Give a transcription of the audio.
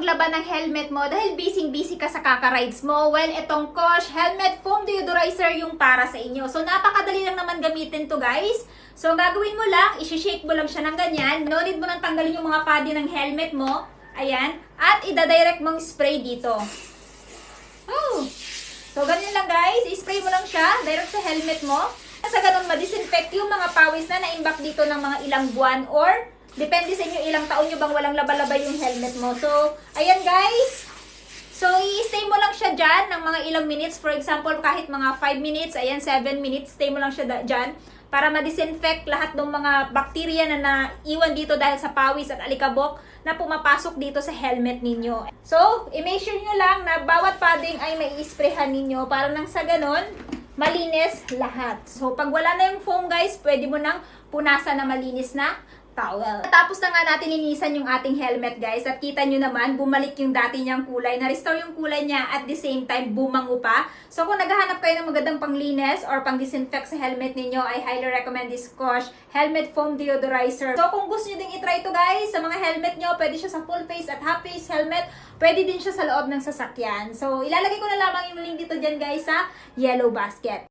maglaban ng helmet mo dahil busy-busy ka sa kaka-rides mo. Well, itong Kosh Helmet Foam Deodorizer yung para sa inyo. So, napakadali lang naman gamitin to guys. So, ang gagawin mo lang, isi-shake mo lang siya ng ganyan. No need mo nang tanggalin yung mga padi ng helmet mo. Ayan. At ida-direct mong spray dito. Oh! So, ganyan lang guys. I-spray mo lang siya direct sa helmet mo. Sa ganun, ma-disinfect yung mga pawis na na-imbak dito ng mga ilang buwan or depende sa inyo ilang taon nyo bang walang laba-laba yung helmet mo. So, ayan guys. So, i-stay mo lang siya dyan ng mga ilang minutes. For example, kahit mga 5 minutes, ayan, 7 minutes, stay mo lang siya dyan para ma-disinfect lahat ng mga bakterya na naiwan dito dahil sa pawis at alikabok na pumapasok dito sa helmet ninyo. So, i-make sure nyo lang na bawat padding ay may i-sprayhan ninyo para nang sa ganon, malinis lahat. So, pag wala na yung foam guys, pwede mo nang punasan na malinis na towel. Tapos na nga natin linisan yung ating helmet guys at kita nyo naman bumalik yung dati niyang kulay, na-restore yung kulay niya at the same time bumango pa. So kung naghahanap kayo ng magandang panglinis or pang-disinfect sa helmet ninyo, I highly recommend this Kosh Helmet Foam Deodorizer. So kung gusto nyo ding itry ito guys sa mga helmet nyo, pwede siya sa full face at half face helmet, pwede din siya sa loob ng sasakyan. So ilalagay ko na lamang yung link dito dyan guys sa yellow basket.